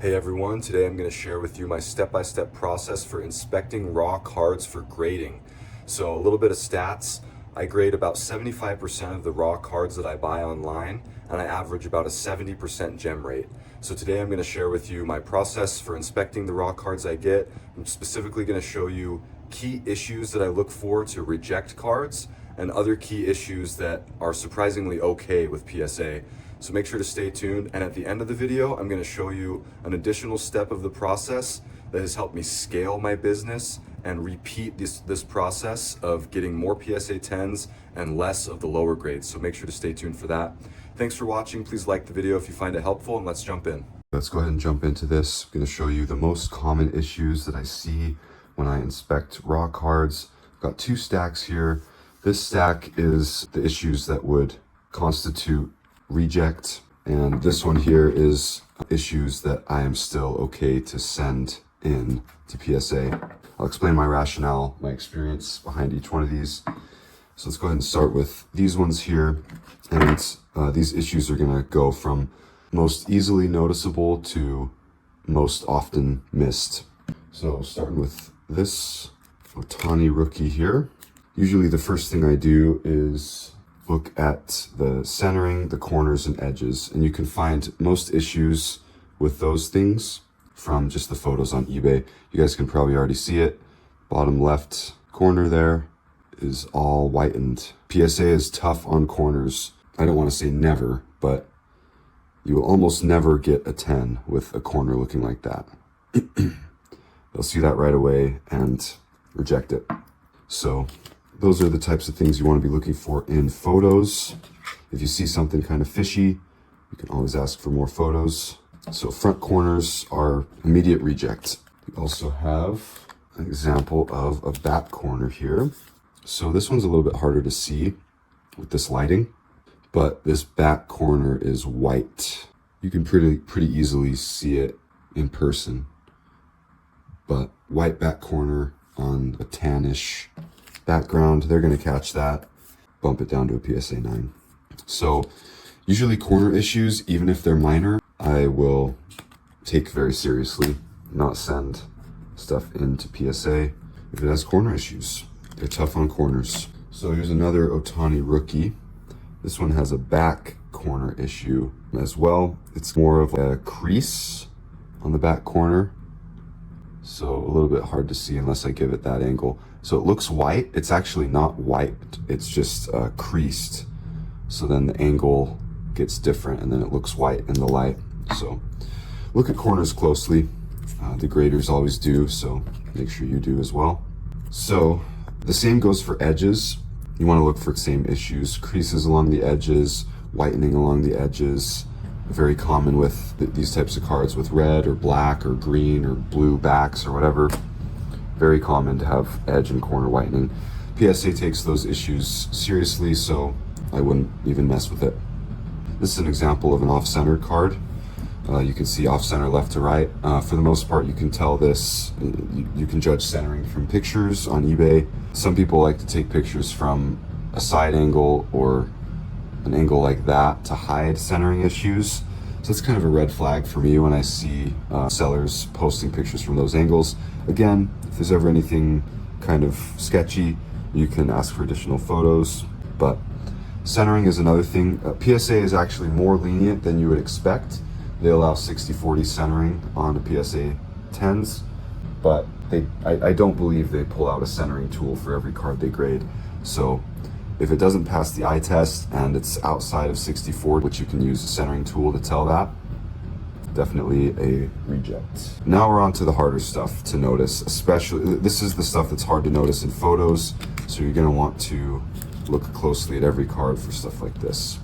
Hey everyone, today I'm going to share with you my step-by-step process for inspecting raw cards for grading. So a little bit of stats. I grade about 75% of the raw cards that I buy online, and I average about a 70% gem rate. So today I'm going to share with you my process for inspecting the raw cards I get. I'm specifically going to show you key issues that I look for to reject cards and other key issues that are surprisingly okay with PSA. So make sure to stay tuned, and at the end of the video, I'm going to show you an additional step of the process that has helped me scale my business and repeat this process of getting more PSA 10s and less of the lower grades. So make sure to stay tuned for that. Thanks for watching. Please like the video if you find it helpful, and let's jump in. Let's go ahead and jump into this. I'm going to show you the most common issues that I see when I inspect raw cards. I've got two stacks here. This stack is the issues that would constitute reject, and this one here is issues that I am still okay to send in to PSA. I'll explain my rationale, my experience behind each one of these. So let's go ahead and start with these ones here, and these issues are going to go from most easily noticeable to most often missed. So starting with this Ohtani rookie here. Usually the first thing I do is look at the centering, the corners and edges, and you can find most issues with those things from just the photos on eBay. You guys can probably already see it. Bottom left corner there is all whitened. PSA is tough on corners. I don't want to say never, but you will almost never get a 10 with a corner looking like that. They'll see that right away and reject it. So those are the types of things you want to be looking for in photos. If you see something kind of fishy, you can always ask for more photos. So front corners are immediate reject. We also have an example of a back corner here. So this one's a little bit harder to see with this lighting, but this back corner is white. You can pretty easily see it in person, but white back corner on a tannish background, they're going to catch that, bump it down to a PSA 9. So usually corner issues, even if they're minor, I will take very seriously, not send stuff into PSA if it has corner issues. They're tough on corners. So here's another Ohtani rookie. This one has a back corner issue as well. It's more of a crease on the back corner, so a little bit hard to see unless I give it that angle. So it looks white. It's actually not white. It's just creased. So then the angle gets different and then it looks white in the light. So look at corners closely. The graders always do, so make sure you do as well. So the same goes for edges. You want to look for the same issues. Creases along the edges, whitening along the edges. Very common with these types of cards with red or black or green or blue backs or whatever. Very common to have edge and corner whitening. PSA takes those issues seriously, so I wouldn't even mess with it. This is an example of an off-center card. You can see off-center left to right. For the most part, you can tell this. You can judge centering from pictures on eBay. Some people like to take pictures from a side angle or an angle like that to hide centering issues. So it's kind of a red flag for me when I see sellers posting pictures from those angles. Again, if there's ever anything kind of sketchy, you can ask for additional photos. But centering is another thing. PSA is actually more lenient than you would expect. They allow 60/40 centering on the PSA 10s, but I don't believe they pull out a centering tool for every card they grade. So if it doesn't pass the eye test and it's outside of 60/40, which you can use a centering tool to tell that, definitely a reject. Now we're on to the harder stuff to notice, especially, this is the stuff that's hard to notice in photos, so you're gonna want to look closely at every card for stuff like this.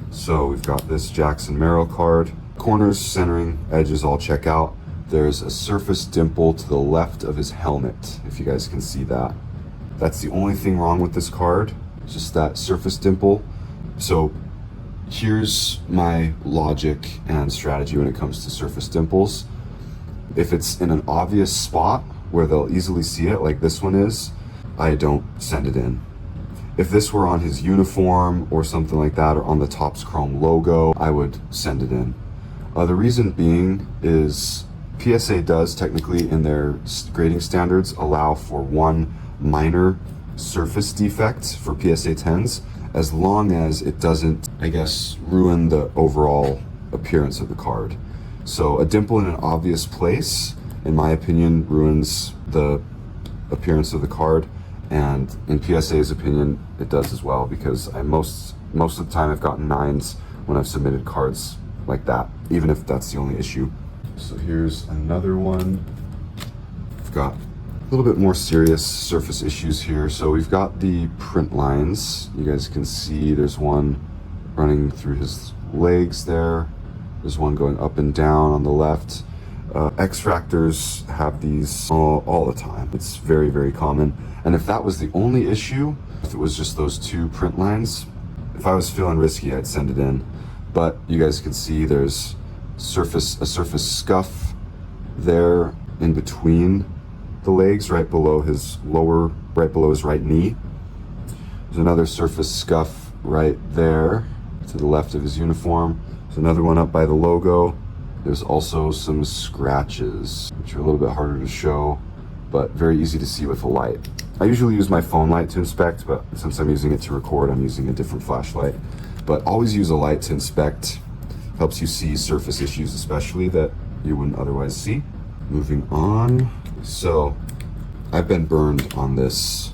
So we've got this Jackson Merrill card. Corners, centering, edges all check out. There's a surface dimple to the left of his helmet, if you guys can see that. That's the only thing wrong with this card, just that surface dimple. So here's my logic and strategy when it comes to surface dimples. If it's in an obvious spot where they'll easily see it, like this one is, I don't send it in. If this were on his uniform or something like that, or on the Topps Chrome logo, I would send it in. The reason being is PSA does technically in their grading standards allow for one minor surface defect for PSA 10s, as long as it doesn't, I guess, ruin the overall appearance of the card. So a dimple in an obvious place, in my opinion, ruins the appearance of the card, and in PSA's opinion, it does as well, because most of the time I've gotten 9s when I've submitted cards like that, even if that's the only issue. So here's another one. We've got a little bit more serious surface issues here. So we've got the print lines. You guys can see there's one running through his legs there. There's one going up and down on the left. X-Fractors have these all the time. It's very, very common. And if that was the only issue, if it was just those two print lines, if I was feeling risky, I'd send it in. But you guys can see there's a surface scuff there in between the legs, right below his right knee. There's another surface scuff right there to the left of his uniform. There's another one up by the logo. There's also some scratches, which are a little bit harder to show, but very easy to see with a light. I usually use my phone light to inspect, but since I'm using it to record, I'm using a different flashlight. But always use a light to inspect. Helps you see surface issues, especially that you wouldn't otherwise see. Moving on. So I've been burned on these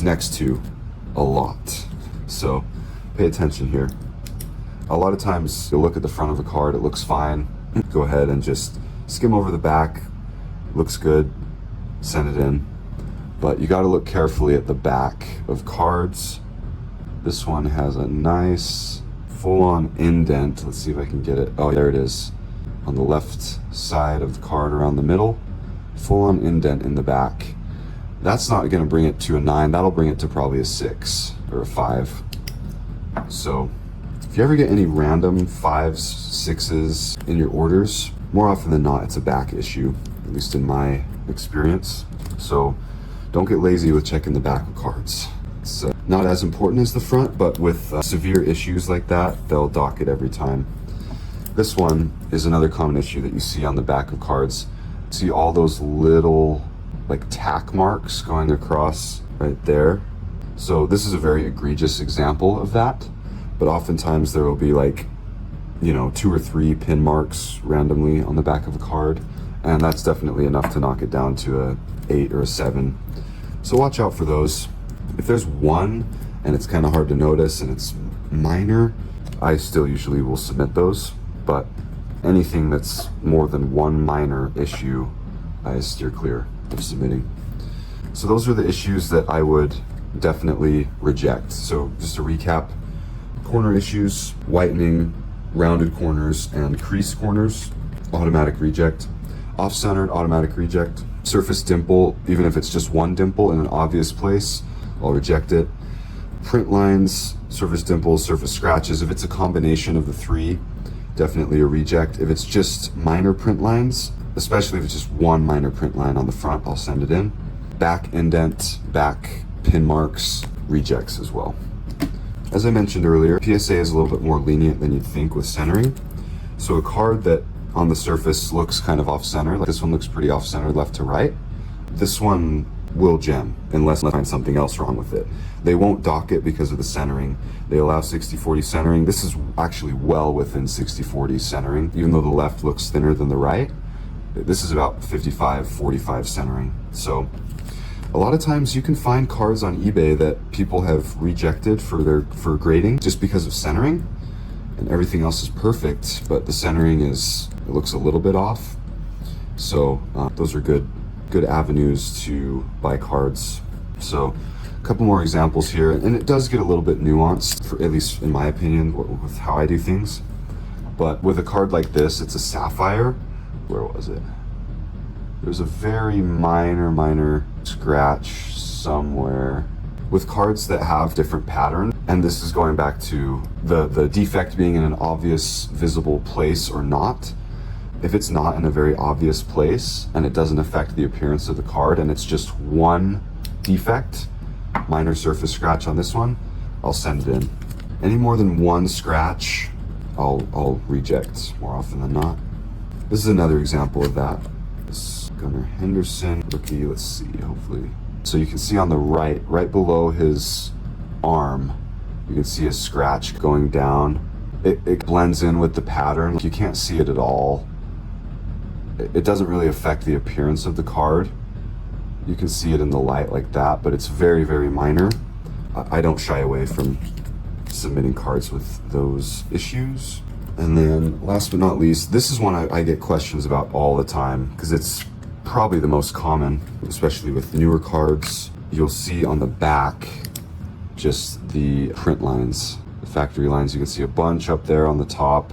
next two a lot. So pay attention here. A lot of times you'll look at the front of a card, it looks fine. Go ahead and just skim over the back. Looks good, send it in. But you gotta look carefully at the back of cards. This one has a nice full-on indent. Let's see if I can get it. Oh, there it is. On the left side of the card around the middle. Full-on indent in the back. That's not gonna bring it to a 9. That'll bring it to probably a 6 or a 5. So if you ever get any random 5s, 6s in your orders, more often than not, it's a back issue, at least in my experience. So don't get lazy with checking the back of cards. It's not as important as the front, but with severe issues like that, they'll dock it every time. This one is another common issue that you see on the back of cards. See all those little like tack marks going across right there. So this is a very egregious example of that, but oftentimes there will be like, 2 or 3 pin marks randomly on the back of a card, and that's definitely enough to knock it down to a 8 or a 7. So watch out for those. If there's one and it's kind of hard to notice and it's minor, I still usually will submit those, but anything that's more than one minor issue, I steer clear of submitting. So those are the issues that I would definitely reject. So just to recap: corner issues, whitening, rounded corners, and crease corners, automatic reject. Off-centered, automatic reject. Surface dimple, even if it's just one dimple in an obvious place, I'll reject it. Print lines, surface dimples, surface scratches, if it's a combination of the 3, definitely a reject. If it's just minor print lines, especially if it's just one minor print line on the front, I'll send it in. Back indent, back pin marks, rejects as well. As I mentioned earlier, PSA is a little bit more lenient than you'd think with centering. So a card that on the surface looks kind of off-center, like this one looks pretty off-center left to right, this one will gem unless I find something else wrong with it. They won't dock it because of the centering. They allow 60-40 centering. This is actually well within 60-40 centering, even though the left looks thinner than the right. This is about 55-45 centering. So a lot of times you can find cards on eBay that people have rejected for grading just because of centering, and everything else is perfect, but the centering it looks a little bit off. So those are good avenues to buy cards. So a couple more examples here, and it does get a little bit nuanced, for at least in my opinion, with how I do things. But with a card like this, it's a sapphire. Where was it? There's a very minor scratch somewhere. With cards that have different pattern, and this is going back to the defect being in an obvious visible place or not. If it's not in a very obvious place and it doesn't affect the appearance of the card and it's just one defect, minor surface scratch on this one, I'll send it in. Any more than one scratch, I'll reject more often than not. This is another example of that. This Gunnar Henderson rookie, let's see, hopefully. So you can see on the right below his arm, you can see a scratch going down. It blends in with the pattern. You can't see it at all. It doesn't really affect the appearance of the card. You can see it in the light like that, but it's very, very minor. I don't shy away from submitting cards with those issues. And then last but not least, this is one I get questions about all the time because it's probably the most common, especially with newer cards. You'll see on the back just the print lines, the factory lines. You can see a bunch up there on the top.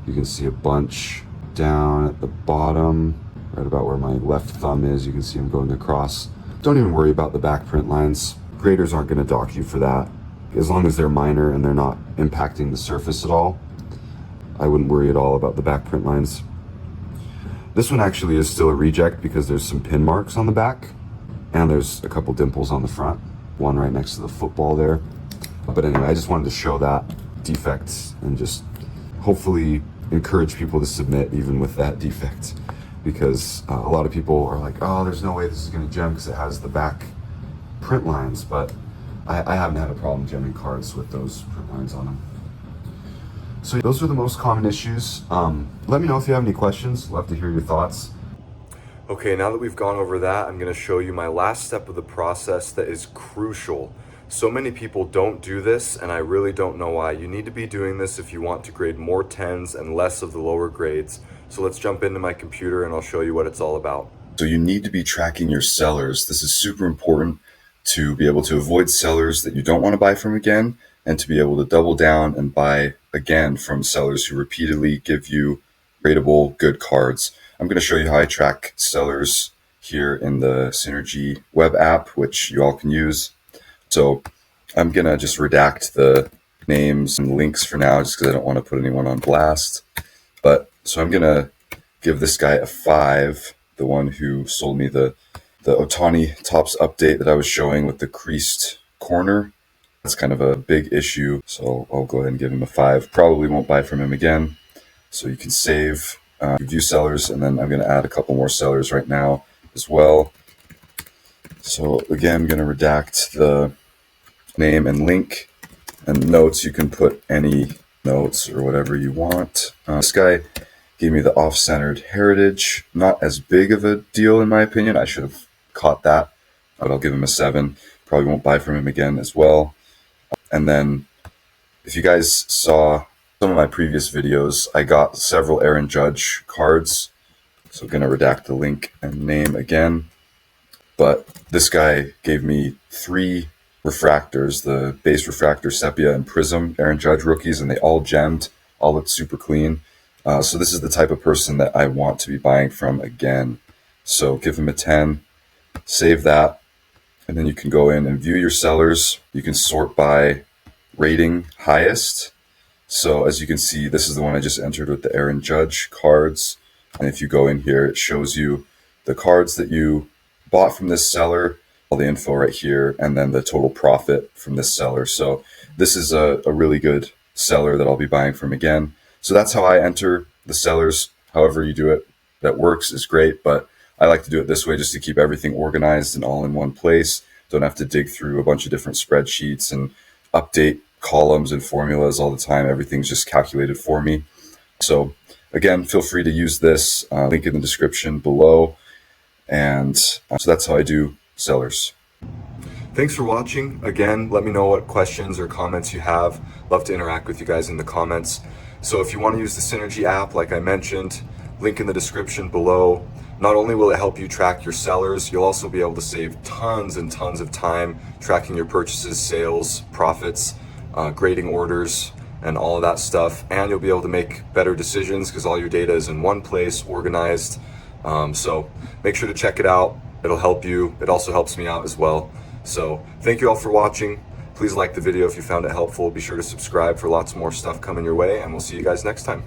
You can see a bunch down at the bottom, right about where my left thumb is. You can see them going across. Don't even worry about the back print lines. Graders aren't going to dock you for that. As long as they're minor and they're not impacting the surface at all, I wouldn't worry at all about the back print lines. This one actually is still a reject because there's some pin marks on the back and there's a couple dimples on the front, one right next to the football there. But anyway, I just wanted to show that defect and just hopefully encourage people to submit even with that defect, because a lot of people are like, oh, there's no way this is going to gem because it has the back print lines, but I haven't had a problem gemming cards with those print lines on them. So those are the most common issues. Let me know if you have any questions. Love to hear your thoughts. Okay, now that we've gone over that, I'm going to show you my last step of the process that is crucial. So many people don't do this, and I really don't know why. You need to be doing this if you want to grade more 10s and less of the lower grades. So let's jump into my computer and I'll show you what it's all about. So you need to be tracking your sellers. This is super important to be able to avoid sellers that you don't want to buy from again, and to be able to double down and buy again from sellers who repeatedly give you rateable good cards. I'm going to show you how I track sellers here in the Synergy web app, which you all can use. So I'm going to just redact the names and links for now, just because I don't want to put anyone on blast. But so I'm going to give this guy a 5, the one who sold me the Otani Topps update that I was showing with the creased corner. That's kind of a big issue, so I'll go ahead and give him a 5. Probably won't buy from him again. So you can save, view sellers, and then I'm going to add a couple more sellers right now as well. So again, I'm going to redact the name and link, and notes. You can put any notes or whatever you want. This guy gave me the off-centered heritage. Not as big of a deal in my opinion. I should have caught that, but I'll give him a 7. Probably won't buy from him again as well. And then if you guys saw some of my previous videos, I got several Aaron Judge cards. So I'm going to redact the link and name again. But this guy gave me 3 refractors, the base refractor, sepia, and prism Aaron Judge rookies, and they all gemmed, all looked super clean. So this is the type of person that I want to be buying from again. So give him a 10, save that. And then you can go in and view your sellers. You can sort by rating highest. So as you can see, this is the one I just entered with the Aaron Judge cards. And if you go in here, it shows you the cards that you bought from this seller, all the info right here, and then the total profit from this seller. So this is a really good seller that I'll be buying from again. So that's how I enter the sellers. However you do it, that works is great, but I like to do it this way just to keep everything organized and all in one place. Don't have to dig through a bunch of different spreadsheets and update columns and formulas all the time. Everything's just calculated for me. So again, feel free to use this link in the description below. And so that's how I do sellers. Thanks for watching. Again, let me know what questions or comments you have. Love to interact with you guys in the comments. So if you want to use the Synergy app, like I mentioned, link in the description below. Not only will it help you track your sellers, you'll also be able to save tons and tons of time tracking your purchases, sales, profits, grading orders, and all of that stuff. And you'll be able to make better decisions because all your data is in one place, organized. So make sure to check it out. It'll help you. It also helps me out as well. So thank you all for watching. Please like the video if you found it helpful. Be sure to subscribe for lots more stuff coming your way, and we'll see you guys next time.